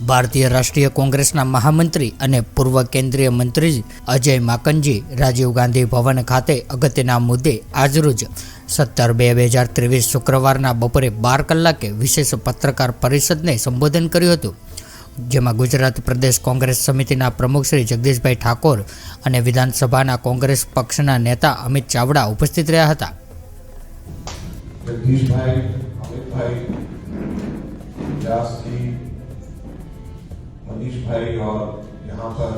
ભારતીય રાષ્ટ્રીય કોંગ્રેસના મહામંત્રી અને પૂર્વ કેન્દ્રીય મંત્રી અજય માકનજી રાજીવ ગાંધી ભવન ખાતે અગત્યના મુદ્દે આજરોજ 17/2/2023 શુક્રવારના બપોરે 12 કલાકે વિશેષ પત્રકાર પરિષદને સંબોધન કર્યું હતું, જેમાં ગુજરાત પ્રદેશ કોંગ્રેસ સમિતિના પ્રમુખ શ્રી જગદીશભાઈ ઠાકોર અને વિધાનસભાના કોંગ્રેસ પક્ષના નેતા અમિત ચાવડા ઉપસ્થિત રહ્યા હતા। जगदीशभाई, अमितभाई, व्यास जी, मनीष भाई और यहाँ पर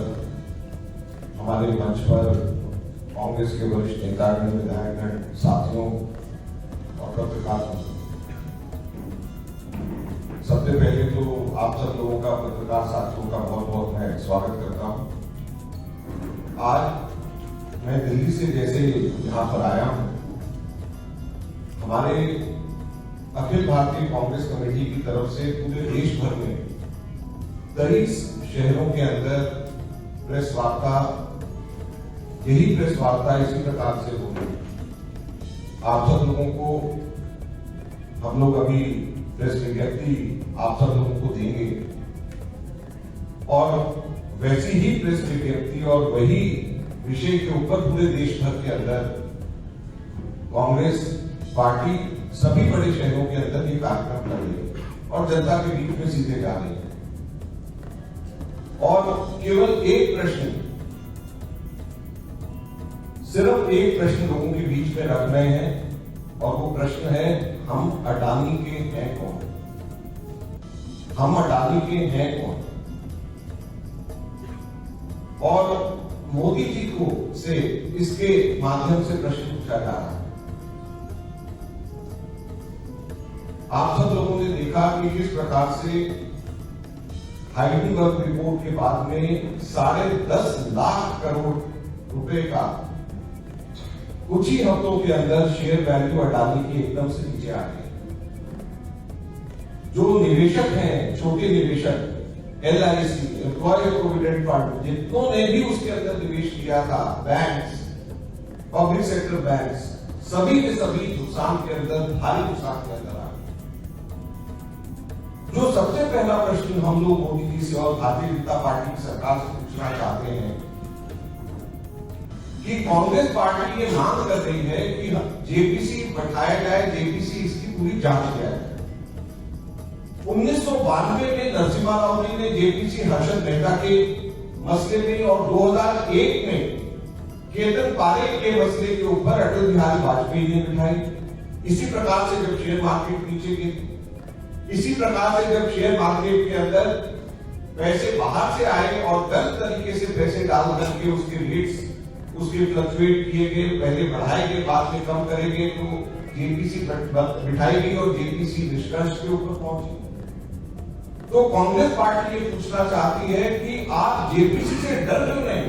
हमारे मंच पर कांग्रेस के वरिष्ठ नेतागण, विधायकगण, साथियों और पत्रकार, सबसे पहले तो आप सब लोगों का, पत्रकार साथियों का बहुत बहुत मैं स्वागत करता हूँ। आज मैं दिल्ली से जैसे यहाँ पर आया हूँ, हमारे अखिल भारतीय कांग्रेस कमेटी की तरफ से पूरे देश भर में 23 शहरों के अंदर प्रेस वार्ता, यही प्रेस वार्ता इसी प्रकार से होगी। आप सब लोगों को हम लोग अभी प्रेस विज्ञप्ति आप सब लोगों को देंगे और वैसी ही प्रेस विज्ञप्ति और वही विषय के ऊपर पूरे देश भर के अंदर कांग्रेस पार्टी सभी बड़े शहरों के अंदर ये कार्यक्रम कर रही है और जनता के बीच में सीधे जा रही है। और केवल एक प्रश्न, सिर्फ एक प्रश्न लोगों के बीच में रख रहे हैं और वो प्रश्न है, हम अडानी के हैं कौन? हम अडानी के हैं कौन? और मोदी जी को से इसके माध्यम से प्रश्न पूछा जा रहा है। आप सब लोगों ने देखा कि किस प्रकार से हाइडेनबर्ग रिपोर्ट के बाद में 10.5 लाख करोड़ रुपए का कुछ ही हफ्तों के अंदर शेयर वैल्यू अडानी के एकदम से नीचे आ गए। जो निवेशक हैं, छोटे निवेशक, LIC, एम्प्लॉय प्रोविडेंट फंड, जितनों ने भी उसके अंदर निवेश किया था, बैंक्स, पब्लिक सेक्टर बैंक्स, सभी के सभी नुकसान के अंदर, भारी नुकसान के अंदर आ गए। जो सबसे पहला प्रश्न हम लोग मोदी जी से और भारतीय जनता पार्टी की सरकार से पूछना चाहते हैं कि कांग्रेस पार्टी ये मांग कर रही है कि जेपीसी बैठाया जाए, जेपीसी इसकी पूरी जांच किया जाए। 1992 में नरसिम्हा राव जी ने जेपीसी हर्षद मेहता के मसले में और 2001 में केतन पारेख के मसले के ऊपर अटल बिहारी वाजपेयी ने बिठाई। इसी प्रकार से जब शेयर मार्केट नीचे गिरी, इसी प्रकार से जब शेयर मार्केट के अंदर पैसे बाहर से आए और गलत तरीके से पैसे डाल करके उसके रेट्स उसके फ्लक्चुएट किए गए, पहले बढ़ाए गए, बाद में कम करेंगे, तो जेपीसी बिठाई गई और जेपीसी निष्कर्ष के ऊपर पहुंची। तो कांग्रेस पार्टी ये पूछना चाहती है कि आप जेपीसी से डर क्यों नहीं?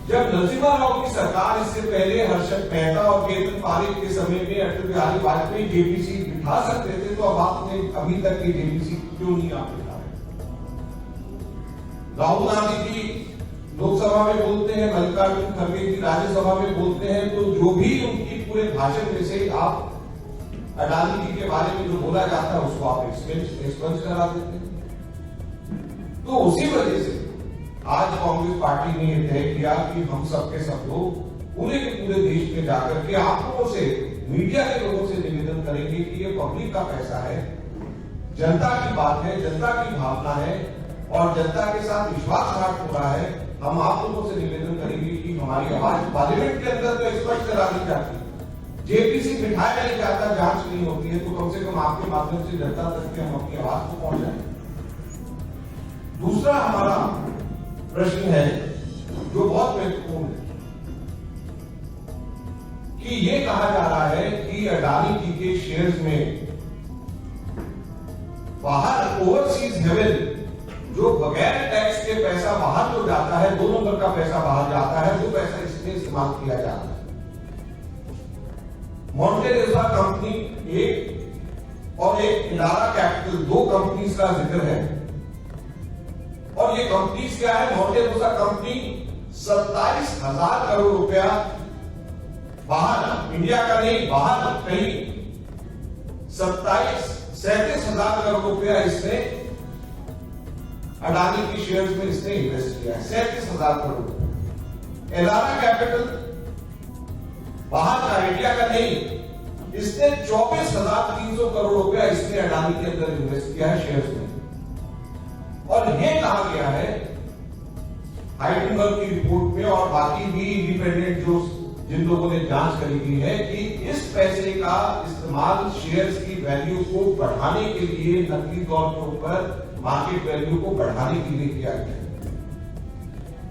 जब नरसिम्हा राव की सरकार, इससे पहले हर्षद मेहता और केतन पारेख के समय में अटल बिहारी वाजपेयी जेपीसी बिठा सकते थे, तो अब आपने अभी तक की जेपीसी क्यों नहीं आप बिठा रहे? राहुल गांधी जी लोकसभा में बोलते हैं, मल्लिकार्जुन खड़गे जी राज्यसभा में बोलते हैं, तो जो भी उनकी पूरे भाषण में से आप अडानी जी के बारे में जो बोला जाता है उसको आप एक्सपेंस करा देते हैं। तो उसी वजह से आज कांग्रेस पार्टी ने यह तय किया कि हम सबके सब लोग पूरे के पूरे देश में जाकर के आप लोगों से, मीडिया के लोगों से निवेदन करेंगे कि ये पब्लिक का पैसा है, जनता की बात है, जनता की भावना है और जनता के साथ विश्वासघात हो रहा है। हम आप लोगों से निवेदन करेंगे कि हमारी आवाज पार्लियामेंट के अंदर तो स्पष्ट करा दी जाती है, जेपीसी बिठाया नहीं जाता, जांच नहीं होती है, तो कम से कम आपके माध्यम से जनता तक के हम अपनी आवाज को पहुंचाएं। दूसरा हमारा प्रश्न है जो बहुत महत्वपूर्ण है कि ये कहा जा रहा है कि अडानी जी के शेयर्स में बाहर ओवरसीज हेवन, जो बगैर टैक्स के पैसा बाहर जो जाता है, 2 नंबर का पैसा बाहर जाता है, वो पैसा इसमें इस्तेमाल किया जाता है। मोंटेरेसा कंपनी एक और एक इलारा कैपिटल, 2 कंपनीज का जिक्र है। और ये कंपनीज क्या है? मोंटेरेसा कंपनी 27,000 करोड़ रुपया बाहर, इंडिया का नहीं, बाहर कहीं 37,000 करोड़ रुपया इसने अडानी की शेयर्स में इसने इन्वेस्ट किया है 37,000 करोड़। एलारा कैपिटल बाहर का, इंडिया का नहीं, इसने 24,300 करोड़ रुपया इसने अडानी के अंदर इन्वेस्ट किया है शेयर्स में। और यह कहा गया है हाइडेनबर्ग की रिपोर्ट में और बाकी भी इंडिपेंडेंट जो जिन लोगों ने जांच करी गई है कि इस पैसे का इस्तेमाल शेयर्स की वैल्यू को बढ़ाने के लिए, नकली तौर के ऊपर मार्केट वैल्यू को बढ़ाने के लिए किया गया।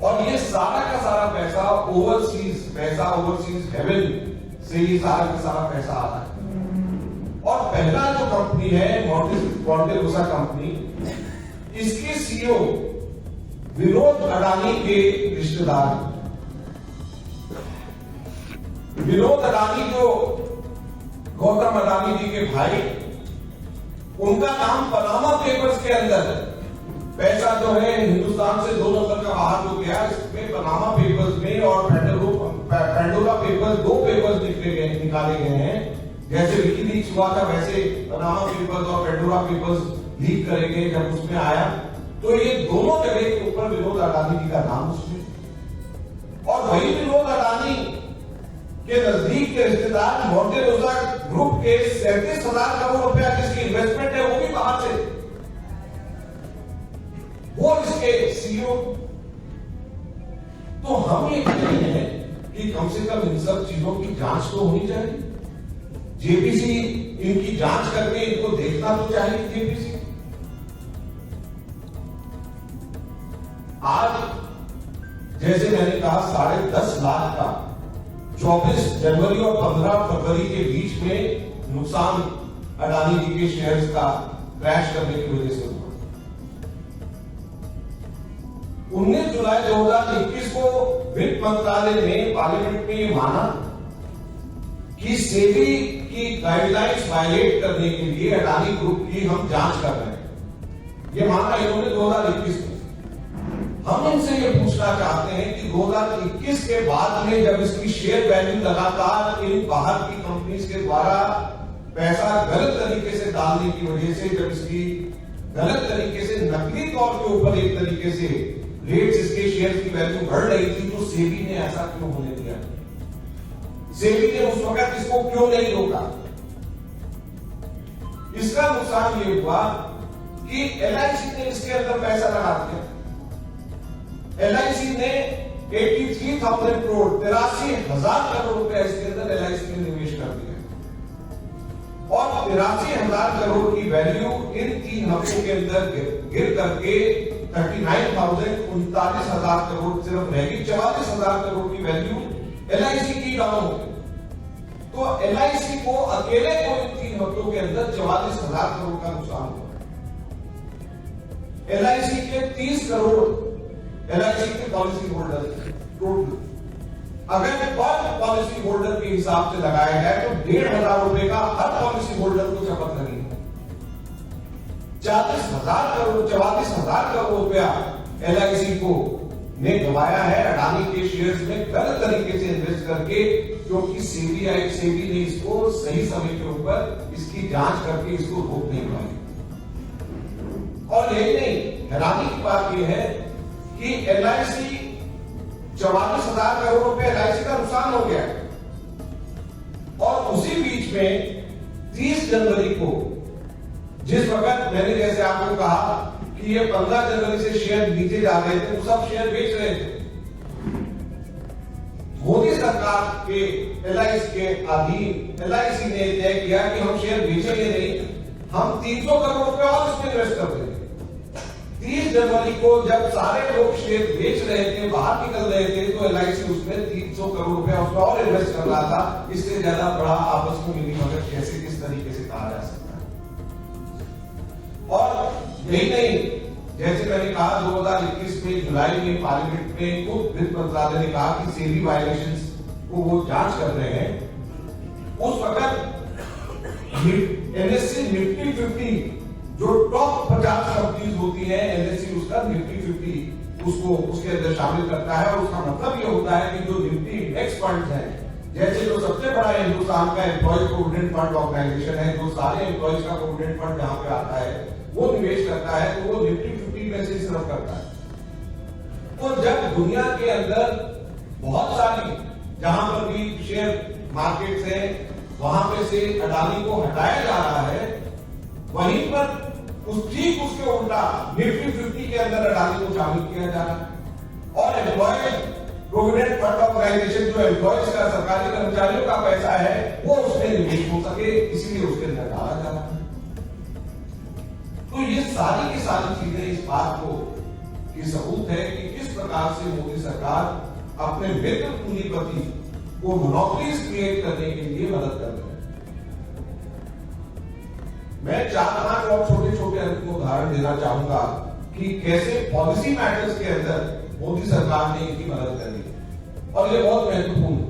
और ये सारा का सारा पैसा ओवरसीज हेवन से ये सारा का सारा पैसा आ रहा है। और पहला जो कंपनी है मॉन्टेरोसा कंपनी, इसके सीईओ विनोद अडानी के रिश्तेदार, विनोद अडानी जो गौतम अडानी जी के भाई, उनका नाम पनामा पेपर्स के अंदर पैसा जो है हिंदुस्तान से 2 नंबर का बाहर हो गया, इसमें पनामा पेपर्स में और पेंडोरा पेपर्स, 2 पेपर्स निकाले गए हैं। जैसे विकीलीक्स हुआ था वैसे पनामा पेपर्स और पेंडोरा पेपर्स लीक करे गए। जब उसमें आया तो ये दोनों जगह के ऊपर विनोद अडानी जी का नाम उसमें, और वही विनोद अडानी के नजदीक के रिश्तेदार मॉन्टेरोसा ग्रुप के 37,000 करोड़ रुपया जिसकी इन्वेस्टमेंट है वो भी बाहर से, वो इसके सीईओ। तो हम ये कह रहे हैं कि कम से कम इन सब चीजों की जांच तो होनी चाहिए। जेपीसी इनकी जांच करके इनको देखना तो चाहिए जेपीसी। आज जैसे मैंने कहा 10.5 लाख का 24 जनवरी और 15 फरवरी के बीच में नुकसान अडानी जी के शेयर्स का क्रैश करने की वजह से हुआ। 19 जुलाई 2021 को वित्त मंत्रालय ने पार्लियामेंट में ये माना कि सेबी की गाइडलाइंस वायलेट करने के लिए अडानी ग्रुप की हम जांच कर रहे हैं। ये माना इन्होंने 2021 में। हम इनसे ये पूछना चाहते हैं कि 2021 के बाद में जब इसकी शेयर वैल्यू लगातार इन बाहर की कंपनीज के द्वारा पैसा गलत तरीके से डालने की वजह से, जब इसकी गलत तरीके से नकली तौर के ऊपर एक तरीके से रेट्स इसके शेयर की वैल्यू बढ़ रही थी, तो सेबी ने ऐसा क्यों होने दिया? सेबी ने उस वक्त इसको क्यों नहीं रोका? इसका नुकसान ये हुआ कि एलआईसी ने इसके अंदर पैसा लगा दिया। एलआईसी ने 83,000 करोड़ 83,000 करोड़ रुपया इसके अंदर एलआईसी ने निवेश कर दिया और 83,000 करोड़ की वैल्यू इन 3 हफ्तों के अंदर गिर करके 39,000 करोड़ सिर्फ रहेगी। 44,000 करोड़ की वैल्यू एलआईसी की डाउन हो गई। तो एलआईसी को अकेले को इन 3 हफ्तों के अंदर 44,000 करोड़ का नुकसान हुआ। एलआईसी के 30 करोड़ एलआईसी के पॉलिसी होल्डर टोटल, अगर पर पॉलिसी होल्डर के हिसाब से लगाया जाए तो 1,500 रुपए का हर पॉलिसी होल्डर को शपथ लगी। 44,000 करोड़ रुपया एलआईसी को ने गवाया है अडानी के शेयर्स में गलत तरीके से इन्वेस्ट करके, क्योंकि सेबी ने इसको सही समय के ऊपर इसकी जांच करके इसको रोक नहीं पाई। और यही नहीं, हैरानी की बात यह है कि एलआईसी 44,000 करोड़ रुपए एलआईसी का नुकसान हो गया और उसी बीच में 30 जनवरी को, जिस वक्त मैंने जैसे आपको कहा कि ये 15 जनवरी से शेयर नीचे जा रहे थे, तो सब शेयर बेच रहे थे। मोदी सरकार के एलआईसी के अधीन एलआईसी ने तय किया कि हम शेयर बेचेंगे नहीं, हम 300 करोड़ रुपए और इसमें इन्वेस्ट कर देंगे। 30 जनवरी को जब सारे लोग शेयर बेच रहे थे, बाहर निकल रहे थे, तो एलआईसी उसमें 300 करोड़ रुपया उसमें और इन्वेस्ट कर रहा था। इससे ज्यादा बड़ा आपस में मिली भगत कैसे, किस तरीके से कहा जा सकता है? और यही नहीं, जैसे मैंने कहा 2021 में जुलाई में पार्लियामेंट में खुद वित्त मंत्रालय ने कहा कि सेबी वायलेशंस को वो जांच कर रहे हैं। उस वक्त एनएससी निफ्टी 50 जो टॉप 50 कंपनीज होती है, एनएससी उसका निफ्टी 50 उसको उसके अंदर शामिल करता है। और उसका मतलब ये होता है कि जो निफ्टी इंडेक्स फंड्स हैं, जैसे जो सबसे बड़ा हिंदुस्तान का एम्प्लॉय प्रोविडेंट फंड ऑर्गेनाइजेशन है, जो सारे एम्प्लॉयज का प्रोविडेंट फंड जहां पे आता है वो निवेश करता है, तो वो निफ्टी 50 में से सिर्फ दुनिया के अंदर बहुत सारी जहां पर भी शेयर मार्केट है वहां पे से अडानी को हटाया जा रहा है, वहीं पर ठीक उसके उल्टा निफ्टी 50 के अंदर अडानी को शामिल किया जा रहा है। और एम्प्लॉयज प्रोविडेंट फंड ऑर्गेनाइजेशन जो एम्प्लॉयज का सरकारी कर्मचारियों का पैसा है वो उसमें निवेश हो सके, इसीलिए उसके अंदर डाला जा रहा है। तो ये सारी की सारी चीजें इस बात को की सबूत है कि किस प्रकार से मोदी सरकार अपने मित्र पूंजीपति को मोनोपोलीज क्रिएट करने के लिए मदद कर रहे हैं। मैं 4-5 और छोटे छोटे उदाहरण देना चाहूंगा कि कैसे पॉलिसी मैटर्स के अंदर मोदी सरकार ने इनकी मदद करी और ये बहुत महत्वपूर्ण है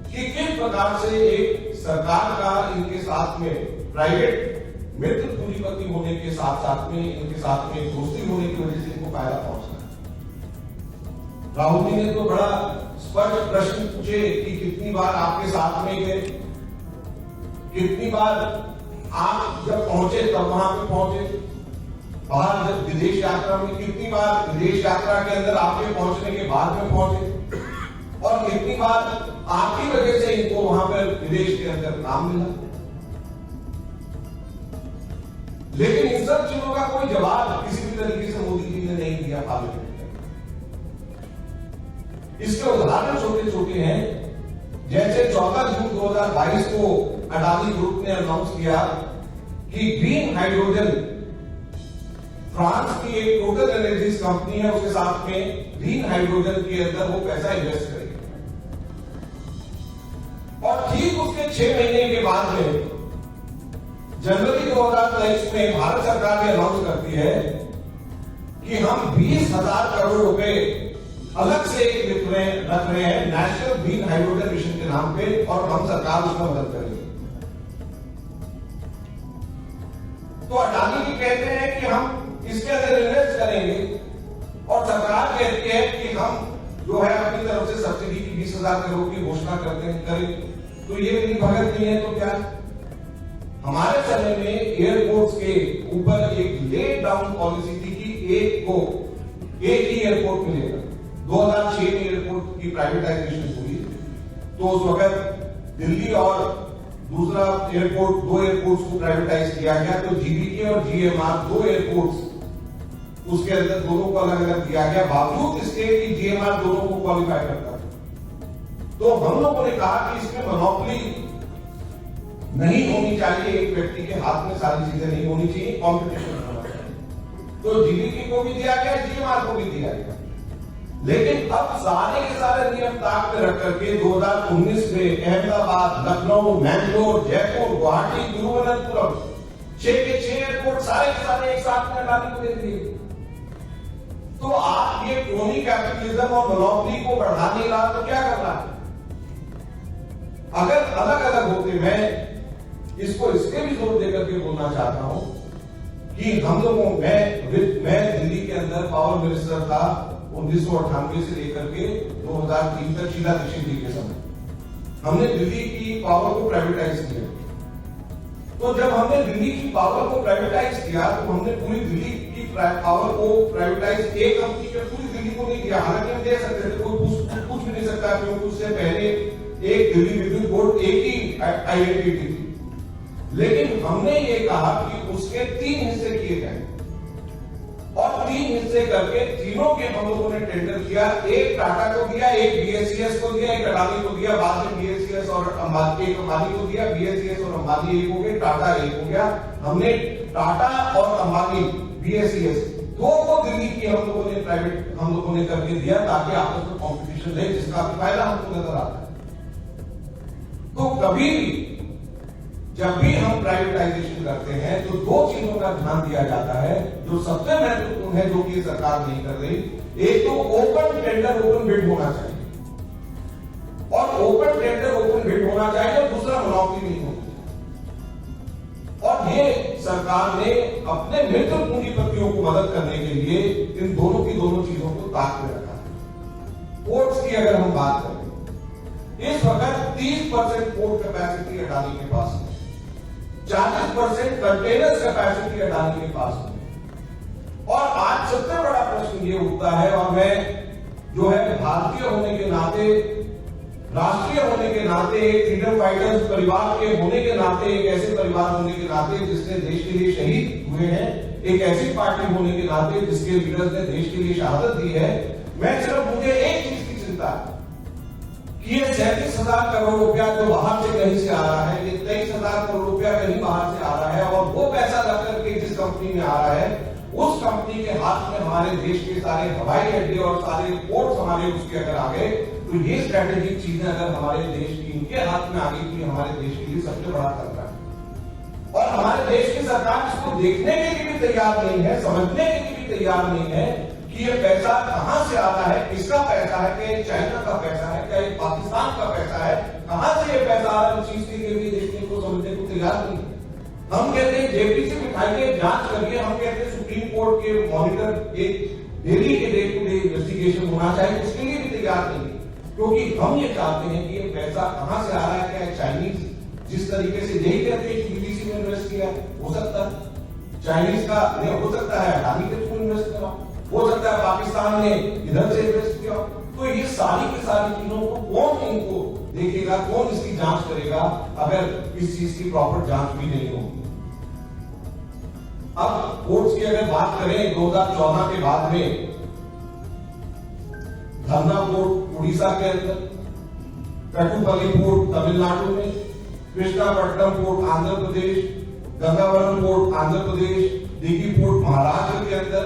कि किस प्रकार से एक सरकार का इनके साथ में प्राइवेट मित्र पूंजीपति होने के साथ साथ में इनके साथ में दोस्ती होने की वजह से इनको फायदा पहुंचता है। राहुल जी ने तो बड़ा स्पष्ट प्रश्न पूछे कि कितनी बार आपके साथ में गए, कितनी बार आप जब पहुंचे तब वहां पे पहुंचे, बाहर जब विदेश यात्रा में कितनी बार विदेश यात्रा के अंदर आपके पहुंचने के बाद में पहुंचे, और कितनी बार आपकी वजह से इनको वहां पर विदेश के अंदर काम मिला। लेकिन इन सब चीजों का कोई जवाब किसी भी तरीके से मोदी जी ने नहीं दिया पार्लियामेंट में। इसके उदाहरण छोटे छोटे हैं, जैसे 14 जून 2022 को अडानी ग्रुप ने अनाउंस किया कि ग्रीन हाइड्रोजन, फ्रांस की एक टोटल एनर्जीज कंपनी है, उसके साथ में ग्रीन हाइड्रोजन के अंदर वो पैसा इन्वेस्ट करेगी। और ठीक उसके 6 महीने के बाद में जनवरी 2023 में भारत सरकार ने अनाउंस करती है कि हम 20,000 करोड़ रुपए अलग से एक रख रहे हैं नेशनल ग्रीन हाइड्रोजन मिशन के नाम पे, और हम सरकार उसमें मदद करेगी। तो अडानी जी कहते हैं कि हम इसके अंदर इन्वेस्ट करेंगे, और सरकार कहती है कि हम जो है अपनी तरफ से सब्सिडी की 20,000 करोड़ की घोषणा करते हैं करें। तो ये मेरी भगत नहीं है तो क्या? हमारे समय में एयरपोर्ट्स के ऊपर एक ले डाउन पॉलिसी थी कि एक ही एयरपोर्ट मिलेगा। 2006 में एयरपोर्ट की प्राइवेटाइजेशन हुई, तो उस वक्त दिल्ली और दूसरा एयरपोर्ट, 2 एयरपोर्ट्स को प्राइवेटाइज किया गया। तो जीबीके और जीएमआर 2 एयरपोर्ट्स उसके अंदर दोनों को अलग अलग दिया गया, बावजूद इसके कि जीएमआर दोनों को क्वालिफाई करता था। तो हम लोगों ने कहा कि इसमें मोनोपोली नहीं होनी चाहिए, एक व्यक्ति के हाथ में सारी चीजें नहीं होनी चाहिए, कंपटीशन होना चाहिए। तो जीबीके को भी दिया गया, जीएमआर को भी दिया गया। लेकिन अब सारे के सारे नियम ताक पे रख करके 2019 में अहमदाबाद, लखनऊ, मैंगलोर, जयपुर, गुवाहाटी, तिरुवनंतपुरम 6 के 6 एयरपोर्ट सारे के सारे एक साथ में अडानी को दे दिए। तो आप ये क्रोनी कैपिटलिज्म और मोनोपोली को बढ़ा नहीं रहा तो क्या कर रहा है? अगर अलग अलग होते, मैं इसको इसके भी जोर देकर के बोलना चाहता हूं कि हम लोगों मैं दिल्ली के अंदर पावर मिनिस्टर था 1998 से लेकर के 2003 तक शीला दीक्षित जी के समय हमने दिल्ली की पावर को प्राइवेटाइज किया। तो जब हमने दिल्ली की पावर को प्राइवेटाइज किया तो हमने पूरी दिल्ली की पावर को प्राइवेटाइज एक कंपनी के पूरी दिल्ली को नहीं दिया। हालांकि हम दे सकते थे, कोई पूछ भी नहीं सकता, क्योंकि उससे पहले एक दिल्ली विद्युत बोर्ड एक ही आइडेंटिटी थी। लेकिन हमने ये कहा कि उसके 3 हिस्से किए जाए, और 3 हिस्से करके तीनों के हम लोगों ने टेंडर किया। एक टाटा को दिया, एक बीएसईएस को दिया, एक अडानी को दिया। बाद में बीएसईएस और अंबानी, एक अंबानी को दिया, बीएसईएस और अंबानी एक हो गए, टाटा एक हो गया। हमने टाटा और अंबानी, बीएसईएस 2 को दिल्ली की हम लोगों ने प्राइवेट हम लोगों ने करके दिया, ताकि आपस में कॉम्पिटिशन रहे, जिसका फायदा हमको नजर आता है। तो कभी भी जब भी हम प्राइवेटाइजेशन करते हैं तो 2 चीजों का ध्यान दिया जाता है जो सबसे महत्वपूर्ण है, जो कि सरकार नहीं कर रही। एक तो ओपन टेंडर, ओपन बिड होना चाहिए, और ओपन टेंडर, ओपन बिड होना चाहिए, और दूसरा मोनोपोली नहीं होना चाहिए। और ये सरकार ने अपने मित्र पूंजीपतियों को मदद करने के लिए इन दोनों चीजों को ताक में रखा है। पोर्ट्स की अगर हम बात करें, इस वक्त 30% पोर्ट कैपेसिटी अडानी के पास है, 40% कंटेनर्स कैपेसिटी अडानी के पास है। और आज सबसे बड़ा प्रश्न ये उठता है, और मैं जो है भारतीय होने के नाते, राष्ट्रीय होने के नाते, एक फ्रीडम फाइटर्स परिवार के होने के नाते, एक ऐसे परिवार होने के नाते जिसने देश के लिए शहीद हुए हैं, एक ऐसी पार्टी होने के नाते जिसके लीडर्स ने देश के लिए शहादत दी है, मैं सिर्फ मुझे एक चीज की चिंता है कि ये 37,000 करोड़ रुपया जो बाहर से कहीं से आ रहा है, ये 23,000 करोड़ रुपया कहीं बाहर से आ रहा है, और वो पैसा रखकर के जिस कंपनी में आ रहा है, उस कंपनी के हाथ में हमारे देश के सारे हवाई अड्डे और सारे पोर्ट हमारे उसके अगर आ गए, तो ये स्ट्रेटेजिक चीजें अगर हमारे देश की इनके हाथ में आ गई तो हमारे देश के लिए सबसे बड़ा खतरा है। और हमारे देश की सरकार इसको देखने के लिए भी तैयार नहीं है, समझने के लिए भी तैयार नहीं है कि ये पैसा कहां से आ रहा है, किसका पैसा है, क्या ये चाइना का पैसा है, क्या ये पाकिस्तान का पैसा है, कहां से ये पैसा आ रहा है, उस चीज के लिए भी देखने को, समझने को तैयार नहीं है। हम कहते हैं जेपी से बिठाइए, जांच करिए, हम कहते हैं सुप्रीम कोर्ट के मॉनिटर एक डेली के डे टू डे इन्वेस्टिगेशन होना चाहिए, उसके लिए भी तैयार नहीं है, क्योंकि हम ये चाहते हैं कि ये पैसा कहां से आ रहा है, क्या चाइनीज जिस तरीके से यही कहते हैं कि बीबीसी में इन्वेस्ट किया, हो सकता है चाइनीज का नहीं, हो सकता है अडानी के थ्रू इन्वेस्ट करा, हो सकता है पाकिस्तान ने इधर से इन्वेस्ट किया, तो ये सारी की सारी चीजों को कौन इनको देखेगा, कौन इसकी जांच करेगा अगर इस चीज की प्रॉपर जांच भी नहीं होगी। अब कोर्ट्स की अगर बात करें, 2014 के बाद में धरना पोर्ट उड़ीसा के अंदर, कटुपल्ली पोर्ट तमिलनाडु में, Krishnapatnam port Andhra Pradesh, Gangavaram port Andhra Pradesh, Dighi port Maharashtra के अंदर,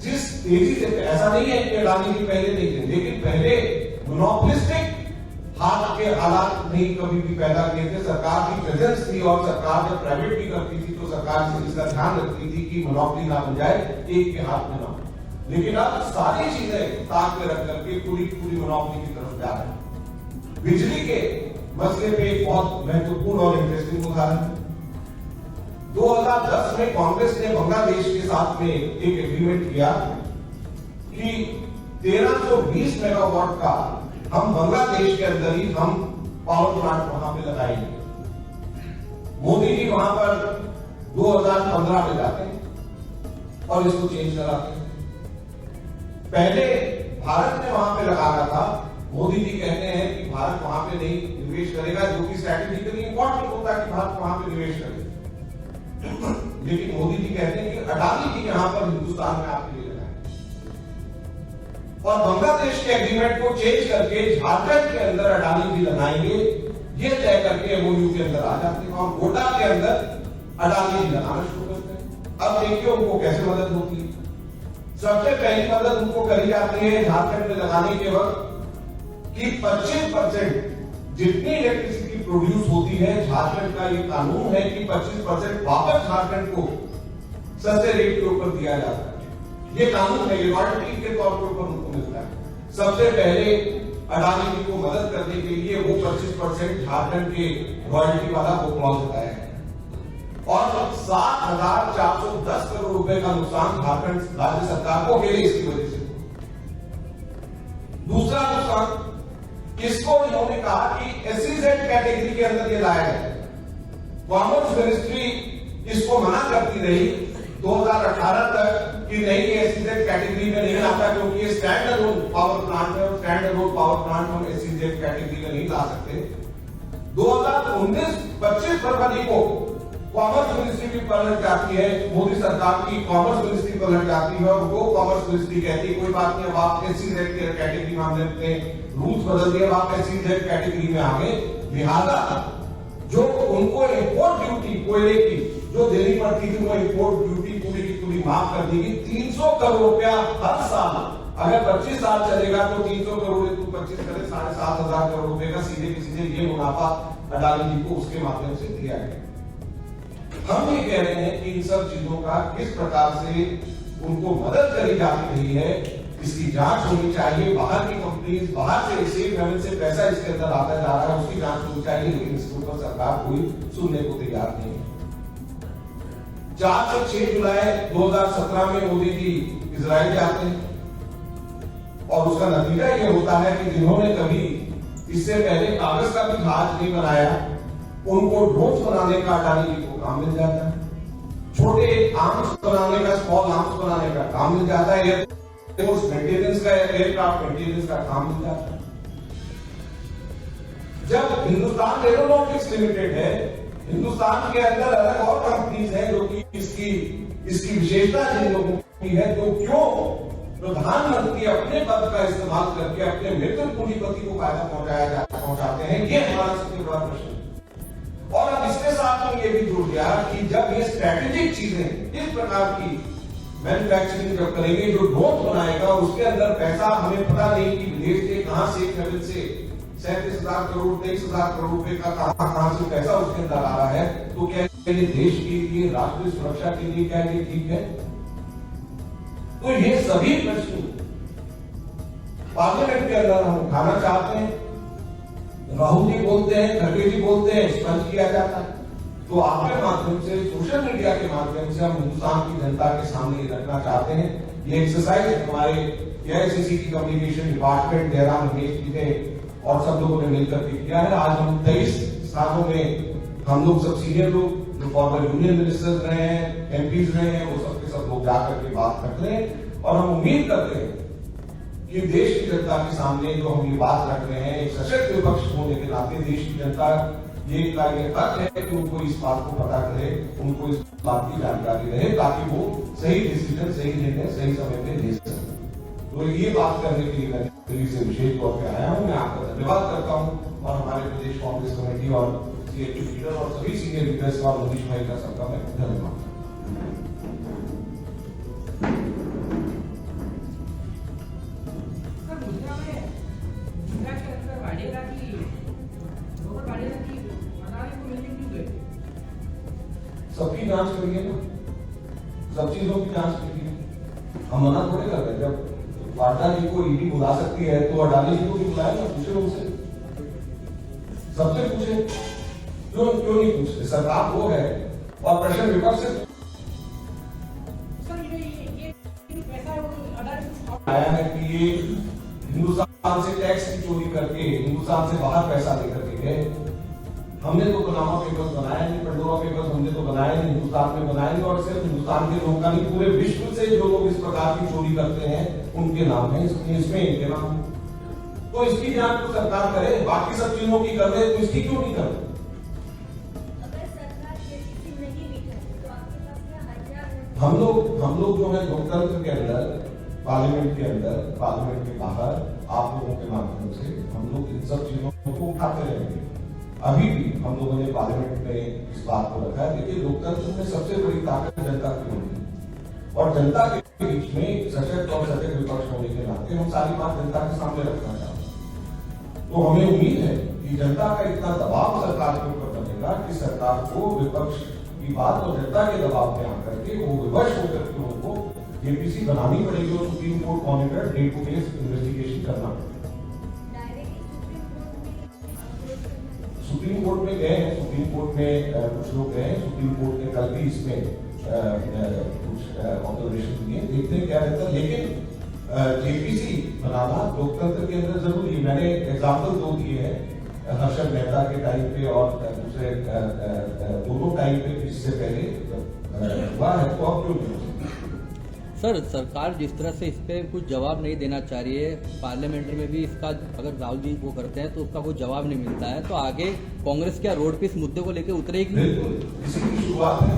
जिस तेजी से, ऐसा नहीं है कि अडानी जी पहले नहीं थे, लेकिन पहले मोनोपोलिस्टिक हाथ के हालात नहीं कभी भी पैदा किए थे। सरकार की प्रेजेंस थी, और सरकार जब प्राइवेट भी करती थी तो सरकार से इसका ध्यान रखती थी कि मोनोपोली ना बन जाए, एक के हाथ में ना हो। लेकिन अब सारी चीजें ताक में रख करके पूरी मोनोपोली की तरफ जा रहे हैं। बिजली के मसले पे एक बहुत महत्वपूर्ण और इंटरेस्टिंग उदाहरण, 2010 में कांग्रेस ने बांग्लादेश के साथ में एक एग्रीमेंट किया कि 1320 मेगावाट का हम बांग्लादेश के अंदर ही हम पावर प्लांट वहां पे लगाएंगे। मोदी जी वहां पर 2015 में जाते हैं और इसको चेंज कराते हैं। पहले भारत ने वहां पे लगाना था, मोदी जी कहते हैं कि भारत वहां पे नहीं निवेश करेगा, जो कि स्ट्रैटेजिकली इंपॉर्टेंट होता है कि भारत वहां पे निवेश करे। लेकिन मोदी जी कहते हैं कि अडानी जी यहां पर हिंदुस्तान में आपके लिए लगाए, और बांग्लादेश के एग्रीमेंट को चेंज करके झारखंड के अंदर अडानी जी लगाएंगे, ये तय करके एमओयू के अंदर आ जाते हैं, और गोड्डा के अंदर अडानी जी लगाना शुरू करते हैं। अब देखिए उनको कैसे मदद होती है। सबसे पहली मदद उनको करी जाती है झारखंड में लगाने के वक्त कि 25% जितनी इलेक्ट्रिसिटी प्रोड्यूस होती है, झारखंड का ये कानून है कि 25% वापस झारखंड को सस्ते रेट के ऊपर दिया जाता है। ये कानून है, ये रॉयल्टी के तौर पर उनको मिलता है। सबसे पहले अडानी जी को मदद करने के लिए वो 25% झारखंड के रॉयल्टी वाला वो क्लॉज बताया है, और 7,410 करोड़ रुपए का नुकसान झारखंड राज्य सरकार को होगा इसकी वजह से। दूसरा नुकसान, इसको इन्होंने कहा कि एसईजेड कैटेगरी के अंदर ये लाया है। कॉमर्स मिनिस्ट्री इसको मना करती रही 2018 तक कि नहीं, ये एसईजेड कैटेगरी में नहीं आता, क्योंकि ये स्टैंड अलोन पावर प्लांट है, और स्टैंड अलोन पावर प्लांट हम एसईजेड कैटेगरी में नहीं ला सकते। 2019-25 फरवरी को कॉमर्स मिनिस्ट्री भी पलट जाती है, मोदी सरकार की कॉमर्स मिनिस्ट्री पलट जाती है, और वो कॉमर्स मिनिस्ट्री कहती है कोई बात नहीं, अब आप एसईजेड कैटेगरी में हमने अपने रूल्स बदल दिए, आप एसईजेड कैटेगरी में आ गए, लिहाजा जो उनको इंपोर्ट ड्यूटी कोयले की जो देनी पड़ती थी, वो इंपोर्ट ड्यूटी पूरी की पूरी माफ कर दी गई। 300 करोड़ रुपया हर साल, अगर 25 साल चलेगा तो 300 करोड़ 25 करे 7,500 करोड़ रुपए का सीधे की सीधे ये मुनाफा अडानी जी को उसके माध्यम से दिया गया। हम ये कह रहे हैं कि इन सब चीजों का किस प्रकार से उनको मदद करी जा रही है, इसकी जांच होनी चाहिए। बाहर की कंपनीज, बाहर से सेफ हेवन से पैसा इसके अंदर आता जा रहा है, उसकी जांच होनी चाहिए, लेकिन इसके ऊपर सरकार कोई सुनने को तैयार नहीं है। 4 से 6 जुलाई 2017 में मोदी जी इजराइल जाते हैं, और उसका नतीजा ये होता है कि जिन्होंने कभी इससे पहले कागज का भी जहाज नहीं बनाया, उनको ड्रोन्स बनाने का अडानी जी को काम मिल जाता है, छोटे आर्म्स बनाने का, स्मॉल आर्म्स बनाने का काम मिल जाता है। एयरफोर्स मेंटेनेंस का, एयरक्राफ्ट मेंटेनेंस का काम मिलता है। जब हिंदुस्तान एरोनॉटिक्स लिमिटेड है, हिंदुस्तान के अंदर अलग और कंपनीज हैं जो कि इसकी विशेषता जिन लोगों की है, तो क्यों प्रधानमंत्री अपने पद का इस्तेमाल करके अपने मित्र पूंजीपति को फायदा पहुंचाते हैं? ये हमारा सबसे बड़ा प्रश्न है। और अब इसके साथ में ये भी जुड़ गया कि जब ये स्ट्रैटेजिक चीजें इस प्रकार की मैन्युफैक्चरिंग जब करेंगे, जो ड्रोन बनाएगा उसके अंदर पैसा हमें पता नहीं कि विदेश से कहां से एक लेवल से 37,000 करोड़ 23,000 करोड़ रुपए का कहां से पैसा उसके अंदर आ रहा है, तो क्या ये देश के लिए, राष्ट्रीय सुरक्षा के लिए क्या ये ठीक है? तो ये सभी प्रश्न पार्लियामेंट के अंदर हम उठाना चाहते हैं। राहुल जी बोलते हैं, खड़गे जी बोलते हैं, स्पंज किया जाता है। तो आपके माध्यम से, सोशल मीडिया के माध्यम से हम हिंदुस्तान की जनता के सामने ये रखना चाहते हैं। ये एक्सरसाइज हमारे एआईसीसी की कम्युनिकेशन डिपार्टमेंट, जयराम रमेश जी ने और सब लोगों ने मिलकर के किया है। आज हम 23 स्थानों में हम लोग सब सीनियर लोग जो फॉर्मर यूनियन मिनिस्टर्स रहे हैं, एमपीज रहे हैं, वो सबके सब लोग जाकर के बात करते हैं। और हम उम्मीद करते हैं कि देश की जनता के सामने जो हम ये बात रख रहे हैं, एक सशक्त विपक्ष होने के नाते देश की जनता ये हक है कि उनको इस बात को पता करे, उनको इस बात की जानकारी रहे, ताकि वो सही डिसीजन, सही निर्णय सही समय पे ले सके। तो ये बात करने के लिए मैं दिल्ली से विशेष तौर पे आया हूँ। मैं आपका धन्यवाद करता हूँ और हमारे प्रदेश कांग्रेस कमेटी और सीएचयू लीडर और सभी सीनियर लीडर्स का, मनीष भाई का, सबका मैं धन्यवाद। सबकी जांच करिए ना, सब चीजों की जांच करिए। हम मना थोड़े कर रहे। जब वाड्रा जी को ईडी बुला सकती है तो अडानी जी को भी बुलाए ना, पूछे उनसे, सबसे पूछे। क्यों नहीं पूछते? सरकार वो है और प्रश्न विपक्ष से आया है कि ये हिंदुस्तान से टैक्स की चोरी करके हिंदुस्तान से बाहर पैसा लेकर के गए। हमने तो पनामा पेपर्स बनाए नहीं, पंडोरा पेपर्स हमने तो बनाए नहीं, हिंदुस्तान में बनाएंगे। और सिर्फ हिंदुस्तान के लोगों का नहीं, पूरे विश्व से जो लोग इस प्रकार की चोरी करते हैं उनके नाम है, इसमें इनके नाम। तो इसकी जांच तो सरकार करे, बाकी सब चीजों की कर रहे तो इसकी क्यों नहीं कर रहे? हम लोग जो है लोकतंत्र के अंदर, पार्लियामेंट के अंदर, पार्लियामेंट के बाहर, आप लोगों के माध्यम से हम लोग इन सब चीजों को उठाते रहेंगे। अभी भी हम लोगों ने पार्लियामेंट में इस बात को रखा है। देखिए, लोकतंत्र में सबसे बड़ी ताकत जनता की होती है और जनता के बीच में सशक्त और सजग विपक्ष होने के नाते हम सारी बात जनता के सामने रखना चाहते हैं। तो हमें उम्मीद है कि जनता का इतना दबाव सरकार के ऊपर बनेगा कि सरकार को विपक्ष की बात और जनता के दबाव में आकर के वो विवश होकर के उनको जेपीसी बनानी पड़ेगी और supreme court monitor day to day investigation करना पड़ेगा। सुप्रीम कोर्ट में गए हैं, सुप्रीम कोर्ट में कुछ लोग गए हैं, सुप्रीम कोर्ट ने कल भी इसमें कुछ ऑब्जर्वेशन दिए, देखते हैं क्या रहता है। लेकिन जेपीसी बनाना लोकतंत्र के अंदर जरूरी है। मैंने एग्जाम्पल दो दिए हैं, हर्षद मेहता के टाइम पे और दूसरे दोनों टाइम पे, इससे पहले हुआ है, तो अब क्यों नहीं? सर, सरकार जिस तरह से इस पर कुछ जवाब नहीं देना चाह रही है, पार्लियामेंट में भी इसका अगर राहुल जी वो करते हैं तो उसका कोई जवाब नहीं मिलता है, तो आगे कांग्रेस क्या रोड पे इस मुद्दे को लेकर उतरेगी? बिल्कुल, इसी की शुरुआत है।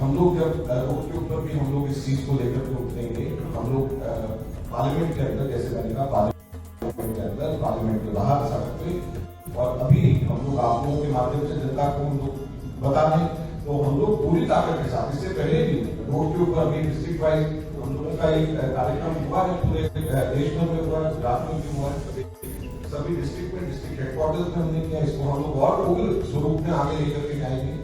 हम लोग जब रोड के ऊपर भी हम लोग इस चीज को लेकर के उठेंगे। हम लोग पार्लियामेंट के अंदर, जैसे मैंने कहा, पार्लियामेंट के अंदर, पार्लियामेंट के बाहर सड़क पे, और अभी हम लोग आप लोगों के माध्यम से जनता को हम लोग बता दें, तो हम लोग पूरी ताकत के साथ, इससे पहले भी रोड के ऊपर भी डिस्ट्रिक्ट वाइज हम लोगों का एक कार्यक्रम हुआ है, पूरे देश भर में हुआ है, गुजरात में भी हुआ है, सभी डिस्ट्रिक्ट में, डिस्ट्रिक्ट हेडक्वार्टर्स में हमने किया। इसको हम लोग और उग्र स्वरूप में आगे लेकर के जाएंगे।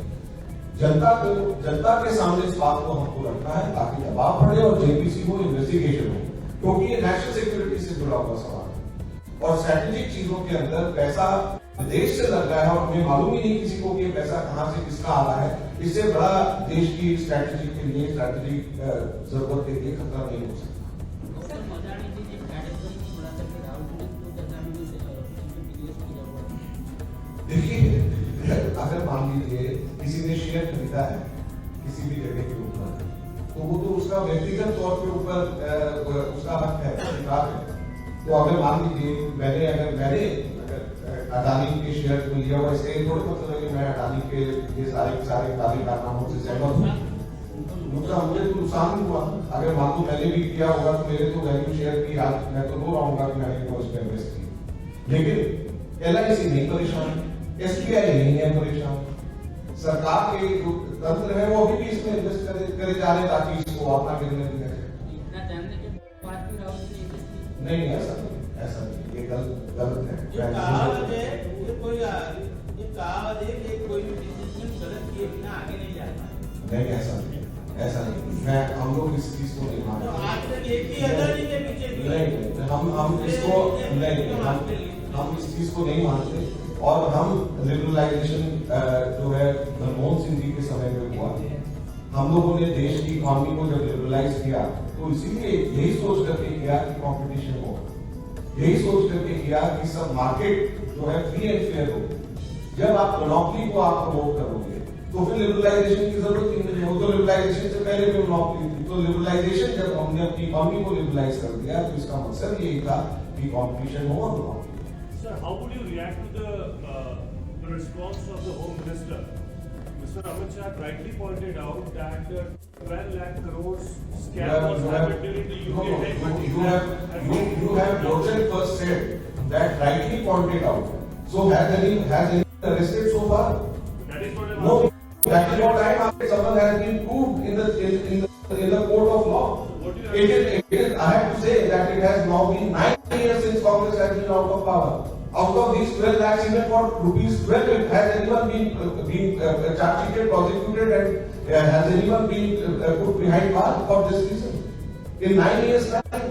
जनता के सामने इस बात को हमको रखना है ताकि दबाव पड़े और जेपीसी हो, इन्वेस्टिगेशन हो, क्योंकि ये नेशनल सिक्योरिटी से जुड़ा हुआ सवाल है। और स्ट्रैटेजिक चीजों के अंदर पैसा विदेश से लग रहा है और हमें मालूम ही नहीं किसी को कि पैसा कहां से किसका आ रहा है। इससे बड़ा देश की स्ट्रैटेजी के लिए, स्ट्रैटेजिक जरूरत के लिए खतरा नहीं हो सकता। देखिए, अगर मान लीजिए किसी ने शेयर खरीदा है किसी भी जगह के ऊपर, तो वो तो उसका व्यक्तिगत तौर पे ऊपर उसका उसका हक है, अधिकार है। तो अगर मान लीजिए अगर मैंने अडानी के शेयर को लिया हुआ, इसका ये थोड़ी मतलब है कि मैं अडानी के ये सारे काले कारनामों से सहमत हूँ। मुझे तो नुकसान नहीं हुआ। अगर मान लो मैंने भी किया होगा तो मेरे तो वैल्यू शेयर की, आज मैं तो रो रहा हूँ कि मैंने उस पर इन्वेस्ट की। लेकिन LIC नहीं परेशान, SBI नहीं है परेशान, सरकार के जो तंत्र है वो अभी भी इसमें इन्वेस्ट करे जा रहे हैं ताकि इसको अपना गिरने दिया जाए। नहीं, ऐसा नहीं, ये गलत है। ये कोई भी डिसीजन गलत किए बिना आगे नहीं जाता। नहीं, ऐसा नहीं, हम लोग इस चीज को नहीं मानते। आज तक एक ही अदालत के पीछे भी नहीं, हम इस चीज को नहीं मानते। और हम लिबरलाइजेशन जो है मनमोहन सिंह जी के समय में हुआ, हम लोगों ने देश की इकोनॉमी को जब लिबरलाइज किया तो इसीलिए यही सोच करके किया कि कंपटीशन हो, यही सोच करके किया कि सब मार्केट जो है फ्री एंड फेयर हो। जब आप मोनोपोली को आप प्रमोट करोगे तो फिर लिबरलाइजेशन की जरूरत ही नहीं है। तो लिबरलाइजेशन से पहले भी मोनोपोली थी। तो लिबरलाइजेशन जब हमने अपनी इकोनॉमी को लिबरलाइज कर दिया तो इसका मकसद यही था कि कंपटीशन हो। Sir, how would you react to the response of the Home Minister? Mr. Amit Shah rightly pointed out that 12 lakh crores scam was happened during the UPA time. You have yourself first said that rightly pointed out. So has anyone arrested so far? That is what I'm No. asking. That is what I am asking. Someone has been proved in the court of law. What do you I have to say that it has now been 9 years since Congress has been out of power. Out of these 12 lakhs, even for rupees 12, has anyone been charge sheeted, prosecuted, and has anyone been put behind bars for this reason? In 9 years' time,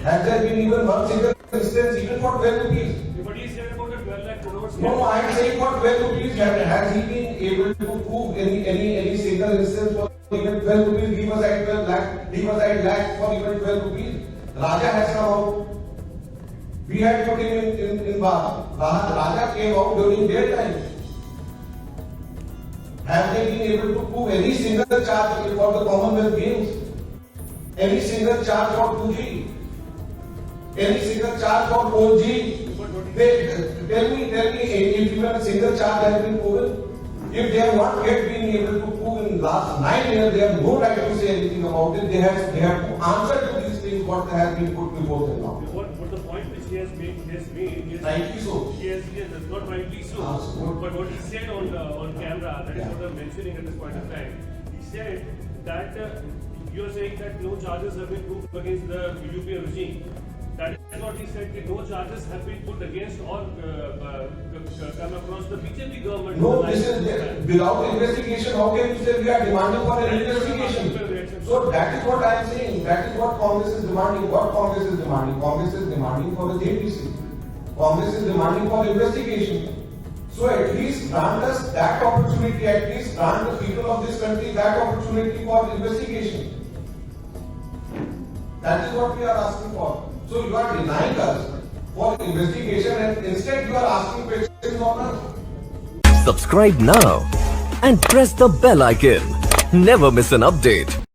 has there been even one single instance, even for 12 rupees? But he said about the 12 lakh crores No, I am saying for 12 rupees, has he been able to prove any single instance for even 12 rupees? Leave aside 12 lakh, leave aside lakh for even 12 rupees. Raja has come out. We had put him in bar. Raja came out during their time. Have they been able to prove any single charge for the Commonwealth Games? Any single charge for 2G? Any single charge for 4G? Tell me, if even a single charge has been proven? If they have not yet been able to prove in last 9 years, they have no right to say anything about it. They have to answer to these things what has been put before them now. What the point which he has made is Rightly so. Yes, not rightly so. But what he said on camera, that is what I'm mentioning at this point of time. He said that you are saying that no charges have been proved against the UPA regime. That is what he said, that no charges have been put against or come across the BJP government. No, this is without investigation. How can you say we are demanding for an investigation? So that is what I am saying. That is what Congress is demanding. What Congress is demanding? Congress is demanding for the JPC. Congress is demanding for investigation. So at least grant us that opportunity. At least grant the people of this country that opportunity for investigation. That is what we are asking for. So you are denying us for investigation and instead you are asking questions on us. Subscribe now and press the bell icon. Never miss an update.